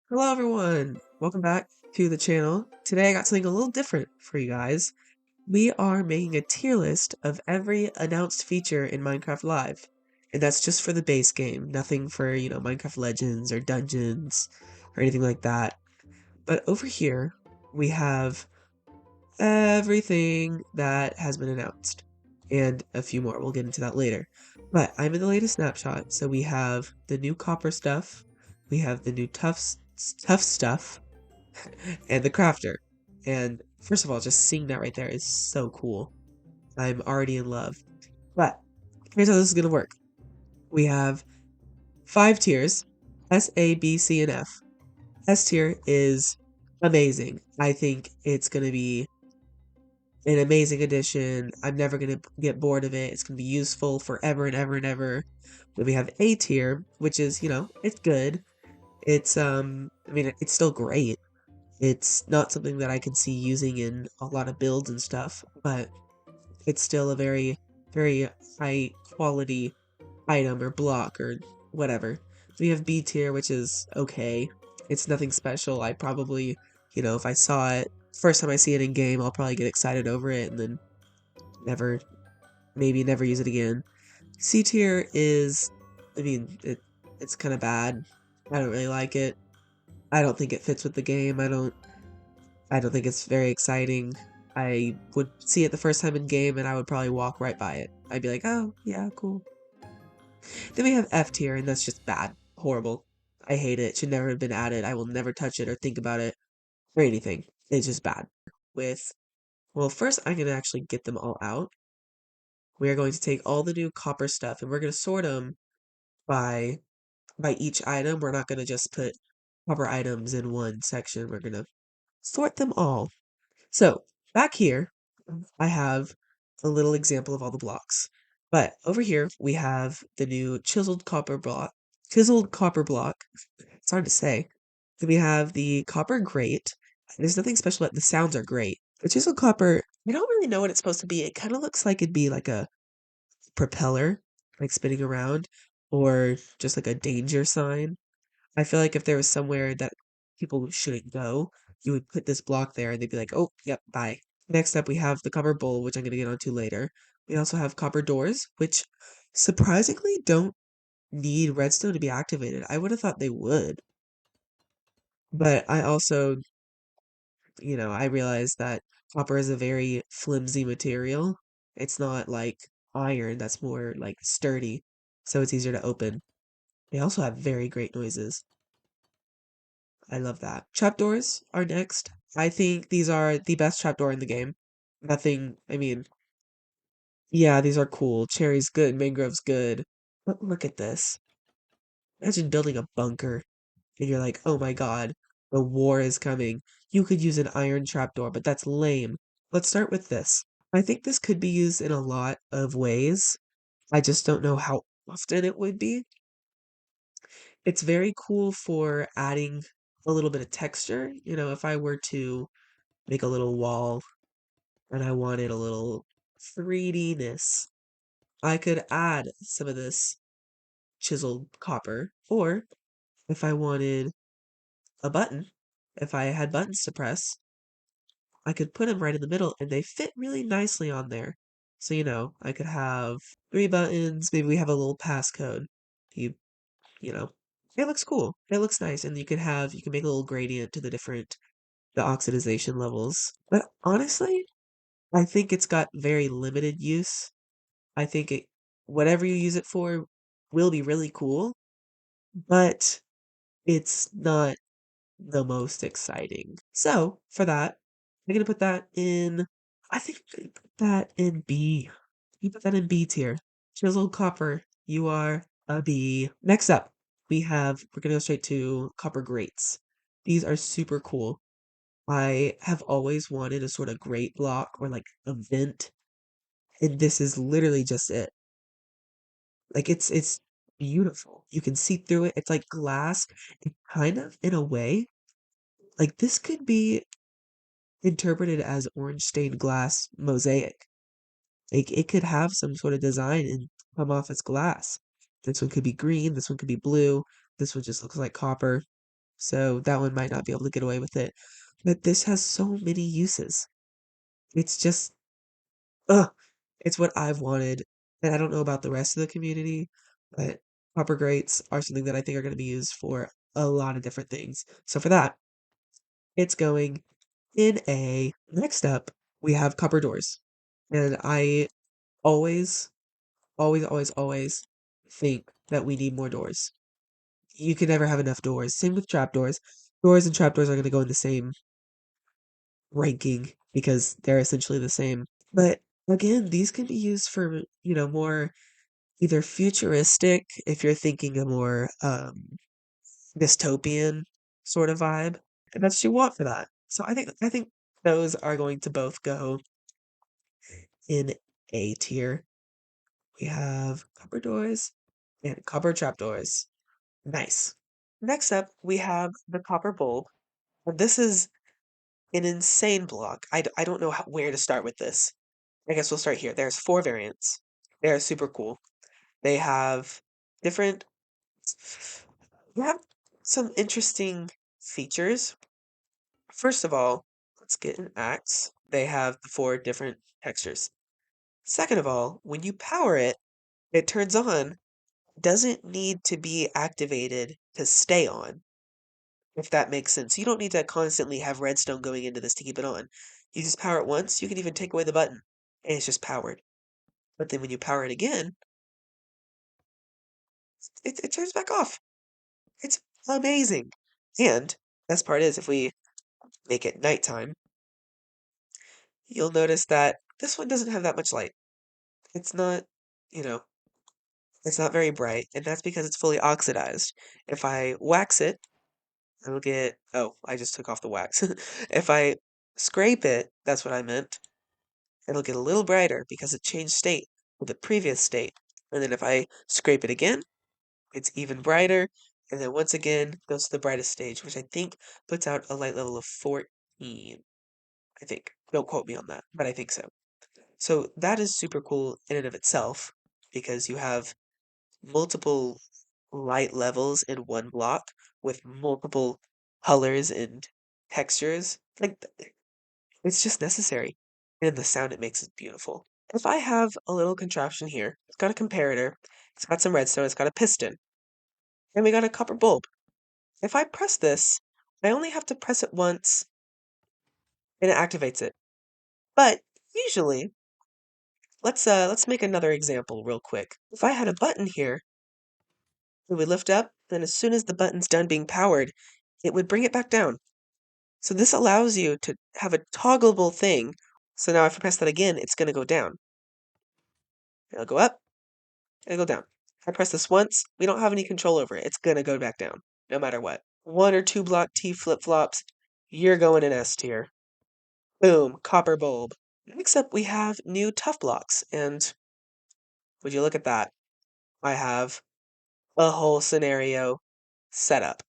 Hello everyone! Welcome back to the channel. Today I got something a little different for you guys. We are making a tier list of every announced feature in Minecraft Live. And that's just for the base game, nothing for, Minecraft Legends or Dungeons or anything like that. But over here, we have everything that has been announced. And a few more, we'll get into that later. But I'm in the latest snapshot, so we have the new copper stuff, we have the new tough stuff, and the crafter. And first of all, just seeing that right there is so cool. I'm already in love. But here's how this is gonna work. We have 5 tiers: S, A, B, C, and F. S tier is amazing. I think it's gonna be an amazing addition. I'm never gonna get bored of it. It's gonna be useful forever and ever and ever. Then we have A tier, which is, it's good. It's still great. It's not something that I can see using in a lot of builds and stuff, but it's still a very, very high quality item or block or whatever. We have B tier, which is okay. It's nothing special. I probably, if I saw it, first time I see it in game, I'll probably get excited over it and then never, maybe never use it again. C tier is, it's kind of bad. I don't really like it. I don't think it fits with the game. I don't think it's very exciting. I would see it the first time in game and I would probably walk right by it. I'd be like, oh, yeah, cool. Then we have F tier, and that's just bad. Horrible. I hate it. It should never have been added. I will never touch it or think about it or anything. It's just bad. Well, first I'm going to actually get them all out. We are going to take all the new copper stuff and we're going to sort them by each item. We're not going to just put copper items in one section. We're going to sort them all. So, back here, I have a little example of all the blocks. But over here, we have the new chiseled copper block. Chiseled copper block. It's hard to say. Then we have the copper grate. There's nothing special, but the sounds are great. The chiseled copper, I don't really know what it's supposed to be. It kind of looks like it'd be like a propeller, like spinning around, or just like a danger sign. I feel like if there was somewhere that people shouldn't go, you would put this block there and they'd be like, oh, yep, bye. Next up, we have the copper bowl, which I'm going to get onto later. We also have copper doors, which surprisingly don't need redstone to be activated. I would have thought they would. But I also, I realized that copper is a very flimsy material. It's not like iron that's more like sturdy, so it's easier to open. They also have very great noises. I love that. Trapdoors are next. I think these are the best trapdoor in the game. Nothing, yeah, these are cool. Cherry's good, mangrove's good. But look at this. Imagine building a bunker and you're like, oh my god, the war is coming. You could use an iron trapdoor, but that's lame. Let's start with this. I think this could be used in a lot of ways. I just don't know how often it would be. It's very cool for adding a little bit of texture. If I were to make a little wall and I wanted a little 3D-ness, I could add some of this chiseled copper. Or if I wanted a button, if I had buttons to press, I could put them right in the middle and they fit really nicely on there. So, I could have 3 buttons. Maybe we have a little passcode. You, you know, it looks cool. It looks nice. And you can make a little gradient to the oxidization levels. But honestly, I think it's got very limited use. I think whatever you use it for will be really cool, but it's not the most exciting. So, for that, I'm gonna put that in, I think I'm gonna put that in B. You put that in B tier. Chiseled copper, you are a B. Next up, we're gonna go straight to copper grates. These are super cool. I have always wanted a sort of grate block or like a vent, and this is literally just it. Like it's beautiful. You can see through it. It's like glass. It kind of, in a way, like this could be interpreted as orange stained glass mosaic. Like it could have some sort of design and come off as glass. This one could be green, this one could be blue, this one just looks like copper. so that one might not be able to get away with it. But this has so many uses. It's just, ugh, it's what I've wanted. And I don't know about the rest of the community, but copper grates are something that I think are going to be used for a lot of different things. So for that, it's going in A. Next up, we have copper doors. And I always, always think that we need more doors. You can never have enough doors. Same with trapdoors. Doors and trapdoors are going to go in the same ranking because they're essentially the same. But again, these can be used for, more either futuristic, if you're thinking a more dystopian sort of vibe, and that's what you want for that. So I think those are going to both go in A tier. We have copper doors and copper trapdoors. Nice. Next up, we have the copper bulb. And this is an insane block. I don't know where to start with this. I guess we'll start here. There's four variants. They're super cool. They have different, they have some interesting features. First of all, let's get an axe. They have the four different textures. Second of all, when you power it, it turns on, doesn't need to be activated to stay on, if that makes sense. You don't need to constantly have redstone going into this to keep it on. You just power it once, you can even take away the button, and it's just powered. But then when you power it again, it turns back off. It's amazing. And best part is if we make it nighttime, you'll notice that this one doesn't have that much light. It's not, you know, it's not very bright, and that's because it's fully oxidized. If I wax it, it'll get, oh, I just took off the wax. If I scrape it, that's what I meant, it'll get a little brighter because it changed state with the previous state. And then if I scrape it again, it's even brighter. And then once again, goes to the brightest stage, which I think puts out a light level of 14. I think. Don't quote me on that, but I think so. So that is super cool in and of itself because you have multiple light levels in one block with multiple colors and textures. Like, it's just necessary. And the sound it makes is beautiful. If I have a little contraption here, it's got a comparator, it's got some redstone, it's got a piston, and we got a copper bulb. If I press this, I only have to press it once and it activates it. But usually, let's make another example real quick. If I had a button here, it would lift up, then as soon as the button's done being powered, it would bring it back down. So this allows you to have a toggleable thing. So now if I press that again, it's going to go down. It'll go up, it'll go down. If I press this once, we don't have any control over it. It's going to go back down, no matter what. 1 or 2 block T flip-flops, you're going in S tier. Boom, copper bulb. Next up, we have new tough blocks, and would you look at that? I have a whole scenario set up.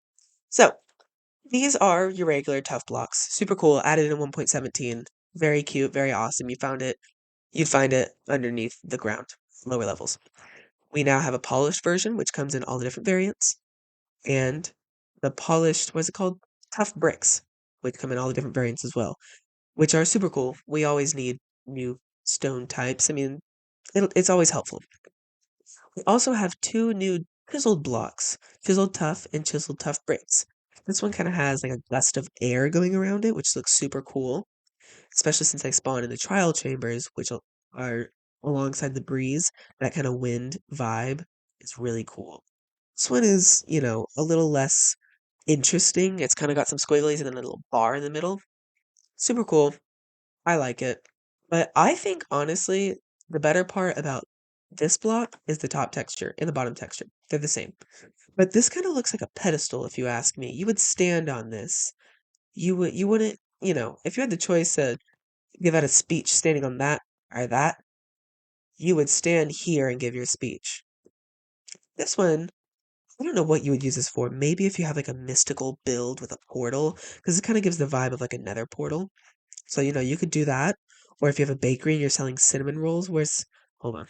So, these are your regular tough blocks. Super cool, added in 1.17. Very cute, very awesome. You'd find it underneath the ground, lower levels. We now have a polished version, which comes in all the different variants, and the polished, what's it called? Tough bricks, which come in all the different variants as well, which are super cool. We always need new stone types. I mean, it's always helpful. We also have two new chiseled blocks, chiseled tough and chiseled tough bricks. This one kind of has like a gust of air going around it, which looks super cool, especially since they spawn in the trial chambers, which are alongside the breeze. That kind of wind vibe is really cool. This one is, a little less interesting. It's kind of got some squigglies and then a little bar in the middle. Super cool. I like it. But I think honestly, the better part about this block is the top texture and the bottom texture. They're the same. But this kind of looks like a pedestal if you ask me. You would stand on this. You wouldn't, if you had the choice to give out a speech standing on that or that, you would stand here and give your speech. This one, I don't know what you would use this for. Maybe if you have like a mystical build with a portal, because it kind of gives the vibe of like a nether portal. So, you could do that. Or if you have a bakery and you're selling cinnamon rolls, hold on.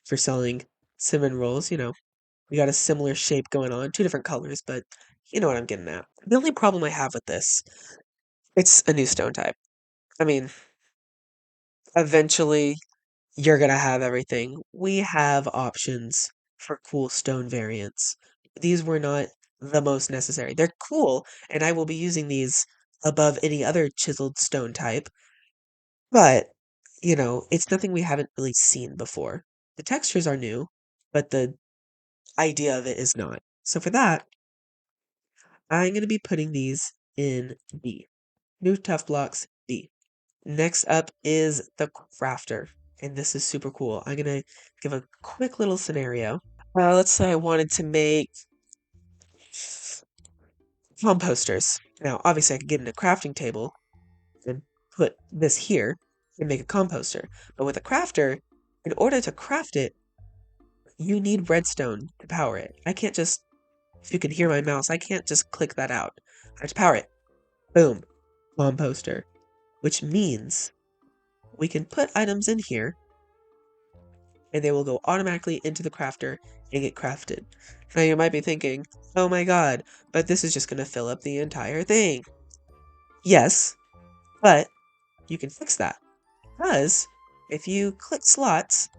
If you're selling cinnamon rolls, we got a similar shape going on, two different colors, but You know what I'm getting at. The only problem I have with this, it's a new stone type. I mean, eventually you're gonna have everything. We have options for cool stone variants. These were not the most necessary. They're cool, and I will be using these above any other chiseled stone type, but, it's nothing we haven't really seen before. The textures are new, but the idea of it is not. So for that, I'm gonna be putting these in B. New tough blocks, B. Next up is the crafter, and this is super cool. I'm gonna give a quick little scenario. Let's say I wanted to make composters. Now, obviously, I could get in a crafting table and put this here and make a composter. But with a crafter, in order to craft it, you need redstone to power it. I can't just, if you can hear my mouse, I can't just click that out. I have to power it. Boom, composter. Which means we can put items in here and they will go automatically into the crafter and get crafted. Now you might be thinking, oh my god, but this is just going to fill up the entire thing. Yes, but you can fix that. Because if you click slots,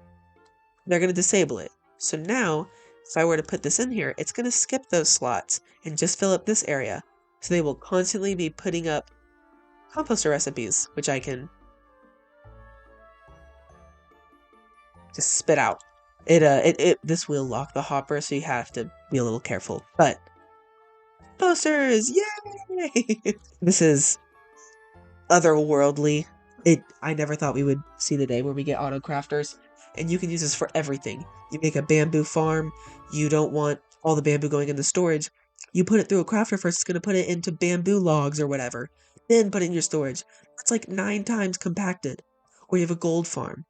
they're going to disable it. So now, if I were to put this in here, it's going to skip those slots and just fill up this area. So they will constantly be putting up composter recipes, which I can just spit out. This will lock the hopper, so you have to be a little careful. But posters, yay! This is otherworldly. I never thought we would see the day where we get auto crafters, and you can use this for everything. You make a bamboo farm, you don't want all the bamboo going into storage. You put it through a crafter first, it's gonna put it into bamboo logs or whatever. Then put it in your storage. That's like 9 times compacted. Or you have a gold farm.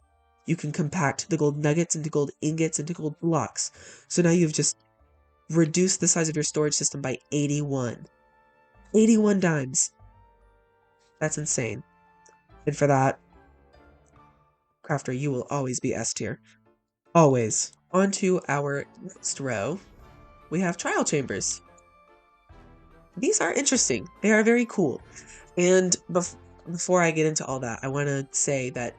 You can compact the gold nuggets into gold ingots into gold blocks. So now you've just reduced the size of your storage system by 81. 81 times. That's insane. And for that, Crafter, you will always be S tier. Always. On to our next row. We have trial chambers. These are interesting. They are very cool. And before I get into all that, I want to say that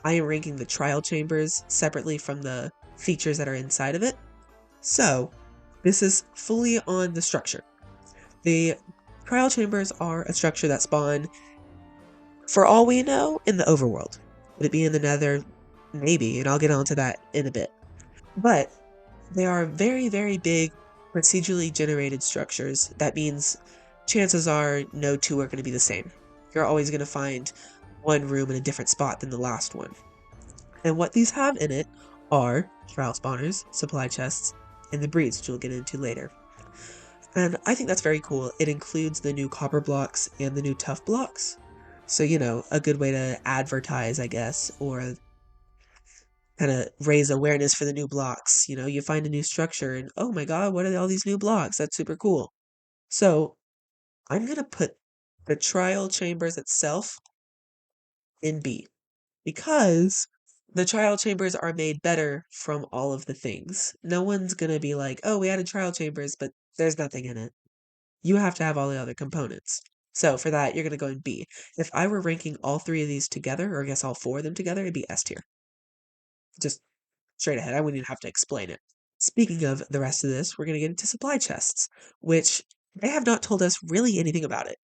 I am ranking the trial chambers separately from the features that are inside of it. So, this is fully on the structure. The trial chambers are a structure that spawn, for all we know, in the overworld. Would it be in the nether? Maybe, and I'll get onto that in a bit. But they are very, very big, procedurally generated structures. That means chances are no two are going to be the same. You're always going to find one room in a different spot than the last one. And what these have in it are trial spawners, supply chests, and the breeds, which we'll get into later. And I think that's very cool. It includes the new copper blocks and the new tough blocks. So, a good way to advertise, I guess, or kind of raise awareness for the new blocks. You find a new structure and, oh my god, what are all these new blocks? That's super cool. So, I'm going to put the trial chambers itself in B because the trial chambers are made better from all of the things. No one's going to be like, oh, we added trial chambers, but there's nothing in it. You have to have all the other components. So for that, you're going to go in B. If I were ranking all 3 of these together, or I guess all 4 of them together, it'd be S tier. Just straight ahead. I wouldn't even have to explain it. Speaking of the rest of this, we're going to get into supply chests, which they have not told us really anything about it.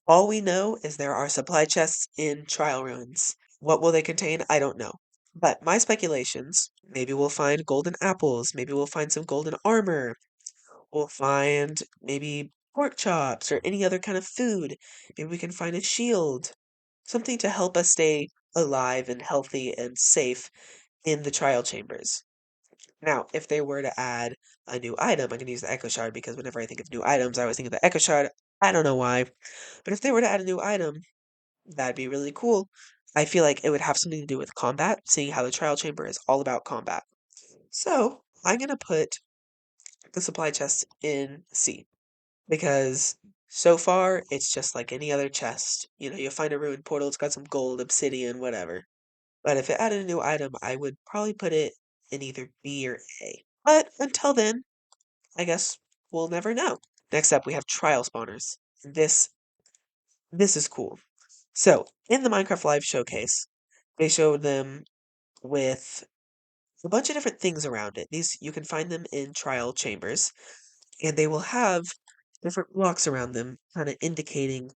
All we know is there are supply chests in trial ruins. What will they contain? I don't know. But my speculations, maybe we'll find golden apples, maybe we'll find some golden armor, we'll find maybe pork chops or any other kind of food. Maybe we can find a shield, something to help us stay alive and healthy and safe in the trial chambers. Now, if they were to add a new item, I'm going to use the Echo Shard because whenever I think of new items, I always think of the Echo Shard. I don't know why. But if they were to add a new item, that'd be really cool. I feel like it would have something to do with combat, seeing how the trial chamber is all about combat. So, I'm going to put the supply chest in C because so far it's just like any other chest. You'll find a ruined portal, it's got some gold, obsidian, whatever. But if it added a new item, I would probably put it in either B or A. But until then, I guess we'll never know. Next up, we have trial spawners. This is cool. So, in the Minecraft Live showcase, they showed them with a bunch of different things around it. These you can find them in trial chambers, and they will have different blocks around them, kind of indicating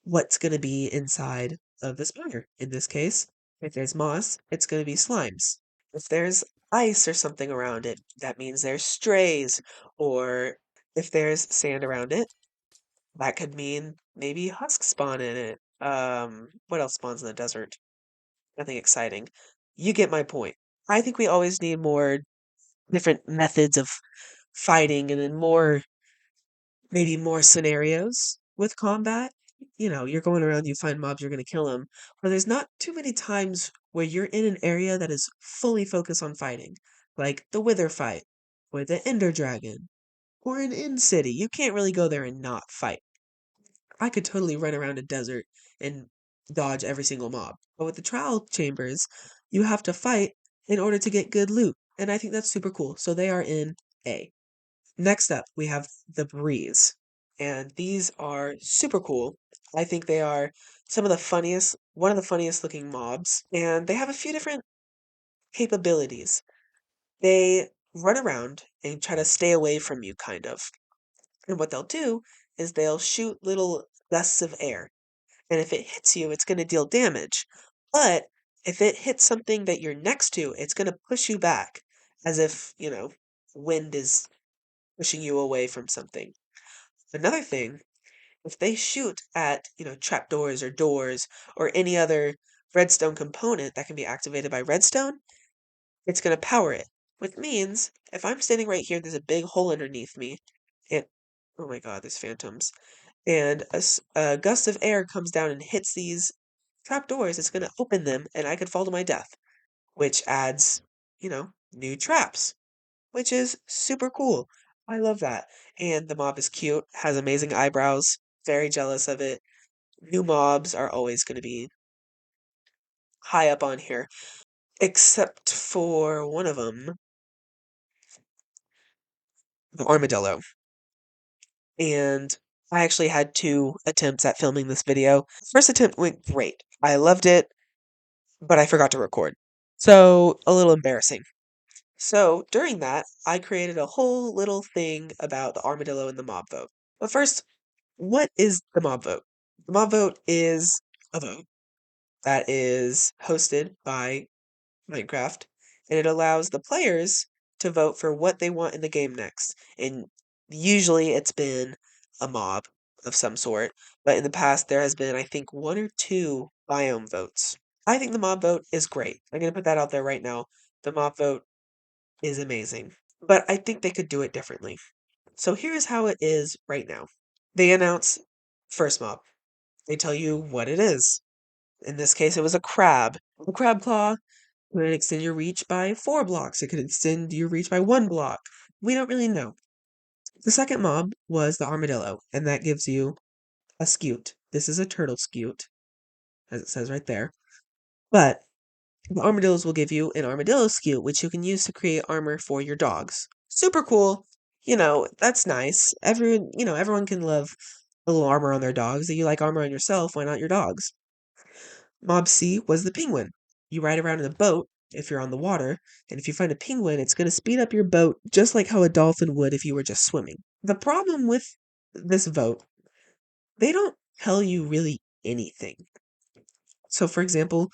what's going to be inside of the spawner. In this case, if there's moss, it's going to be slimes. If there's ice or something around it, that means there's strays. Or if there's sand around it, that could mean maybe husks spawn in it. What else spawns in the desert? Nothing exciting. You get my point. I think we always need more different methods of fighting and then maybe more scenarios with combat. You know, you're going around, you find mobs, you're going to kill them. But there's not too many times where you're in an area that is fully focused on fighting, like the Wither fight, or the Ender Dragon, or an End City. You can't really go there and not fight. I could totally run around a desert and dodge every single mob. But with the trial chambers, you have to fight in order to get good loot. And I think that's super cool. So they are in A. Next up, we have the Breeze. And these are super cool. I think they are one of the funniest looking mobs. And they have a few different capabilities. They run around and try to stay away from you, kind of. And what they'll do is they'll shoot little gusts of air. And if it hits you, it's going to deal damage. But if it hits something that you're next to, it's going to push you back as if, wind is pushing you away from something. Another thing, if they shoot at, trapdoors or doors or any other redstone component that can be activated by redstone, it's going to power it. Which means if I'm standing right here, there's a big hole underneath me. And oh my god, there's phantoms. And a gust of air comes down and hits these trapdoors, it's going to open them and I could fall to my death, which adds, new traps, which is super cool. I love that. And the mob is cute, has amazing eyebrows, very jealous of it. New mobs are always going to be high up on here, except for one of them, the Armadillo. And I actually had two attempts at filming this video. First attempt went great. I loved it, but I forgot to record. So, a little embarrassing. So, during that, I created a whole little thing about the armadillo and the mob vote. But first, what is the mob vote? The mob vote is a vote that is hosted by Minecraft, and it allows the players to vote for what they want in the game next. And usually it's been a mob of some sort, but in the past there has been, I think, one or two biome votes. I think the mob vote is great. I'm going to put that out there right now. The mob vote is amazing, but I think they could do it differently. So here's how it is right now. They announce first mob. They tell you what it is. In this case, it was a crab. A crab claw could extend your reach by 4 blocks. It could extend your reach by 1 block. We don't really know. The second mob was the armadillo, and that gives you a scute. This is a turtle scute, as it says right there. But the armadillos will give you an armadillo scute, which you can use to create armor for your dogs. Super cool. That's nice. Everyone can love a little armor on their dogs. If you like armor on yourself, why not your dogs? Mob C was the penguin. You ride around in a boat if you're on the water, and if you find a penguin, it's going to speed up your boat just like how a dolphin would if you were just swimming. The problem with this vote, they don't tell you really anything. So, for example,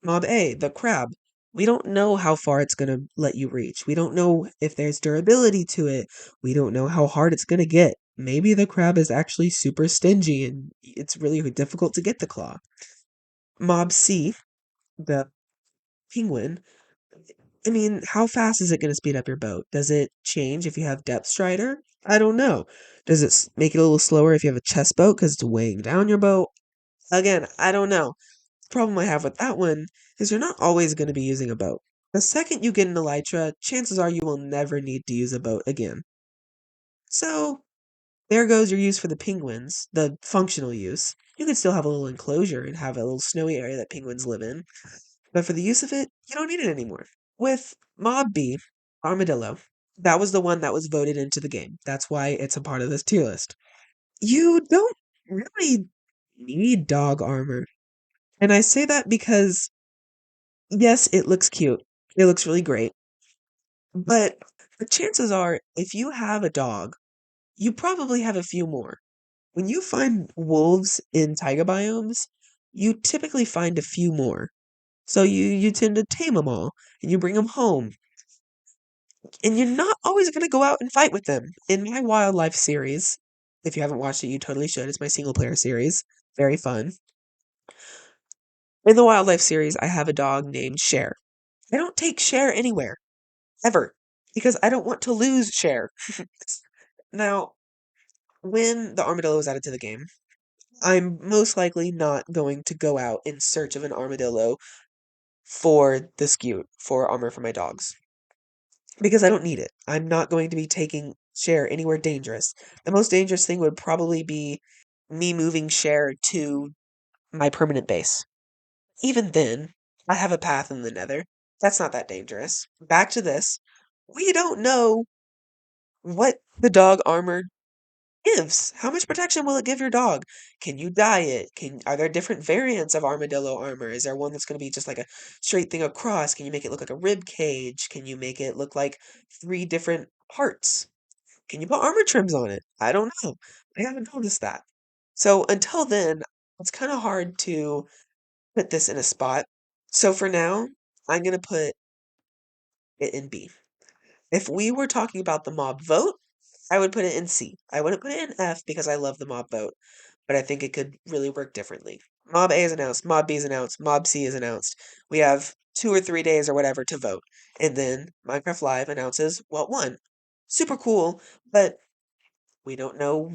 Mob A, the crab. We don't know how far it's going to let you reach. We don't know if there's durability to it. We don't know how hard it's going to get. Maybe the crab is actually super stingy and it's really difficult to get the claw. Mob C, the penguin. I mean, how fast is it going to speed up your boat? Does it change if you have depth strider? I don't know. Does it make it a little slower if you have a chest boat because it's weighing down your boat? Again, I don't know. The problem I have with that one is you're not always going to be using a boat. The second you get an elytra, chances are you will never need to use a boat again. So, there goes your use for the penguins, the functional use. You could still have a little enclosure and have a little snowy area that penguins live in, but for the use of it, you don't need it anymore. With Mob B, Armadillo, That was the one that was voted into the game. That's why it's a part of this tier list. You don't really need dog armor. And I say that because, yes, it looks cute. It looks really great. But the chances are, if you have a dog, you probably have a few more. When you find wolves in taiga biomes, you typically find a few more. So you tend to tame them all, and you bring them home. And you're not always going to go out and fight with them. In my wildlife series, if you haven't watched it, you totally should. It's my single player series. Very fun. In the wildlife series, I have a dog named Cher. I don't take Cher anywhere, ever, because I don't want to lose Cher. Now, when the armadillo was added to the game, I'm most likely not going to go out in search of an armadillo for the skewt, for armor for my dogs. Because I don't need it. I'm not going to be taking Cher anywhere dangerous. The most dangerous thing would probably be me moving Cher to my permanent base. Even then, I have a path in the nether. That's not that dangerous. Back to this. We don't know what the dog armor gives. How much protection will it give your dog? Can you dye it? Are there different variants of armadillo armor? Is there one that's going to be just like a straight thing across? Can you make it look like a rib cage? Can you make it look like three different parts? Can you put armor trims on it? I don't know. I haven't noticed that. So until then, it's kind of hard to put this in a spot. So for now, I'm going to put it in B. If we were talking about the mob vote, I would put it in C. I wouldn't put it in F because I love the mob vote, but I think it could really work differently. Mob A is announced, Mob B is announced, Mob C is announced. We have 2 or 3 days or whatever to vote. And then Minecraft Live announces what won. Super cool, but we don't know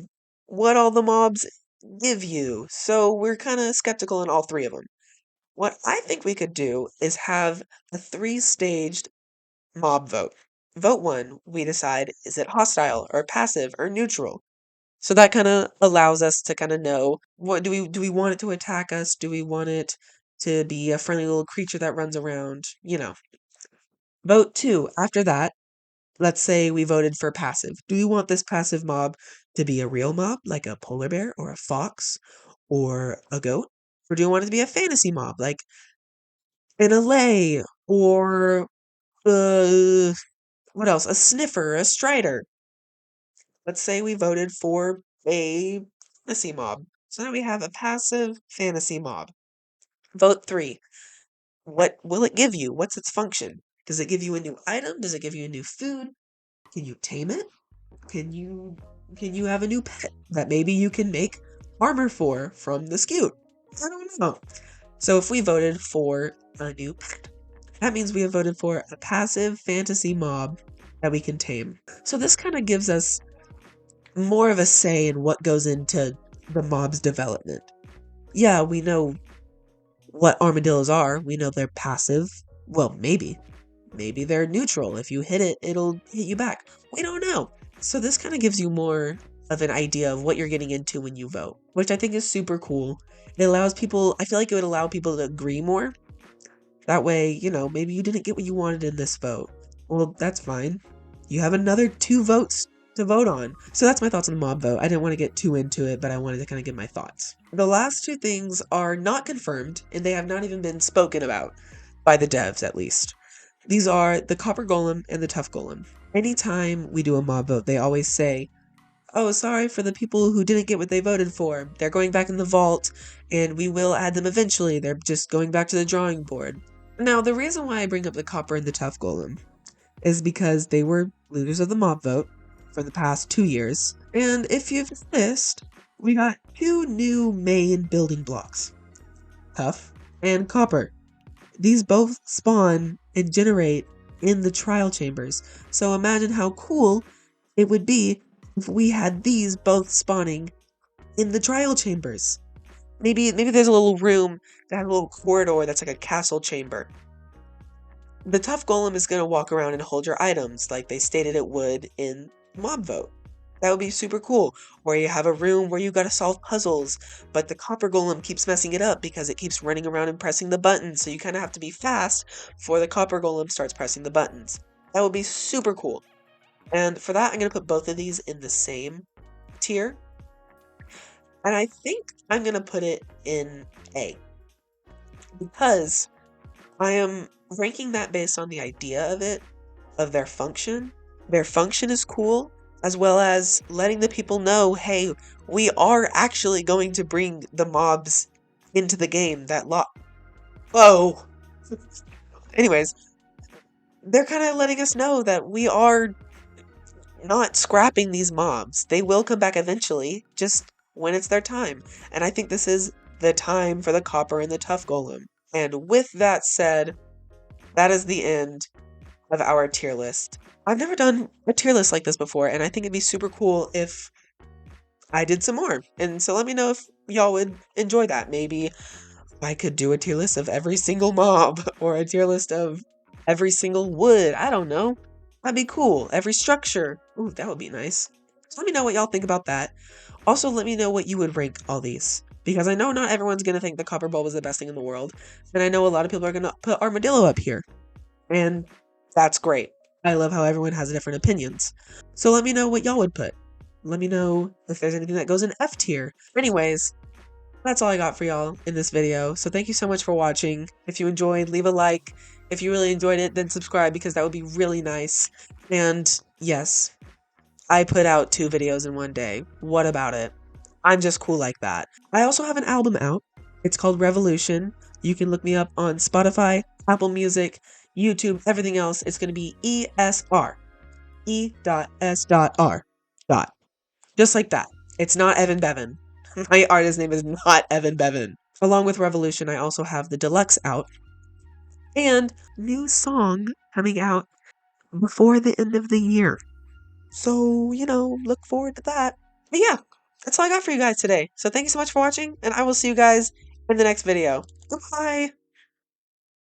what all the mobs give you. So we're kind of skeptical on all 3 of them. What I think we could do is have a 3-staged mob vote. Vote 1, we decide, is it hostile or passive or neutral? So that kind of allows us to kind of know, what do we want it to attack us? Do we want it to be a friendly little creature that runs around? Vote 2, after that, let's say we voted for passive. Do we want this passive mob to be a real mob, like a polar bear or a fox or a goat? Or do you want it to be a fantasy mob, like an allay or uh, what else? A sniffer, a strider. Let's say we voted for a fantasy mob. So now we have a passive fantasy mob. Vote 3. What will it give you? What's its function? Does it give you a new item? Does it give you a new food? Can you tame it? Can you can you have a new pet that maybe you can make armor for from the skewt? I don't know. So if we voted for a new pet, that means we have voted for a passive fantasy mob that we can tame. So this kind of gives us more of a say in what goes into the mob's development. Yeah, we know what armadillos are. We know they're passive. Well, maybe. Maybe they're neutral. If you hit it, it'll hit you back. We don't know. So this kind of gives you more of an idea of what you're getting into when you vote, which I think is super cool. It allows people, I feel like it would allow people to agree more. That way, maybe you didn't get what you wanted in this vote. Well, that's fine. You have another 2 votes to vote on. So that's my thoughts on the mob vote. I didn't want to get too into it, but I wanted to kind of give my thoughts. The last 2 things are not confirmed, and they have not even been spoken about, by the devs at least. These are the copper golem and the tough golem. Anytime we do a mob vote, they always say, oh, sorry for the people who didn't get what they voted for. They're going back in the vault, and we will add them eventually. They're just going back to the drawing board. Now, the reason why I bring up the copper and the tough golem is because they were losers of the mob vote for the past 2 years. And if you've noticed, we got 2 new main building blocks, tough and copper. These both spawn and generate in the trial chambers. So imagine how cool it would be if we had these both spawning in the trial chambers. Maybe there's a little room that has a little corridor that's like a castle chamber. The tough golem is going to walk around and hold your items like they stated it would in mob vote. That would be super cool. Or you have a room where you gotta solve puzzles, but the copper golem keeps messing it up because it keeps running around and pressing the buttons, so you kind of have to be fast before the copper golem starts pressing the buttons. That would be super cool. And for that, I'm going to put both of these in the same tier. And I think I'm going to put it in A. Because I am ranking that based on the idea of it, of their function. Their function is cool, as well as letting the people know, hey, we are actually going to bring the mobs into the game that Whoa! Anyways, they're kind of letting us know that we are not scrapping these mobs. They will come back eventually, just when it's their time. And I think this is the time for the Copper and the Tough Golem. And with that said, that is the end of our tier list. I've never done a tier list like this before, and I think it'd be super cool if I did some more. And so let me know if y'all would enjoy that. Maybe I could do a tier list of every single mob, or a tier list of every single wood. I don't know. That'd be cool. Every structure. Ooh, that would be nice. So let me know what y'all think about that. Also, let me know what you would rank all these. Because I know not everyone's going to think the copper bulb is the best thing in the world. And I know a lot of people are going to put Armadillo up here. And that's great. I love how everyone has different opinions. So let me know what y'all would put. Let me know if there's anything that goes in F tier. Anyways, that's all I got for y'all in this video. So thank you so much for watching. If you enjoyed, leave a like. If you really enjoyed it, then subscribe because that would be really nice. And yes, I put out 2 videos in one day. What about it? I'm just cool like that. I also have an album out. It's called Revolution. You can look me up on Spotify, Apple Music, YouTube, everything else. It's going to be ESR. E.S.R. Just like that. It's not Evan Bevan. My artist name is not Evan Bevan. Along with Revolution, I also have the deluxe out. And new song coming out before the end of the year. So, look forward to that. But yeah, that's all I got for you guys today. So thank you so much for watching, and I will see you guys in the next video. Goodbye!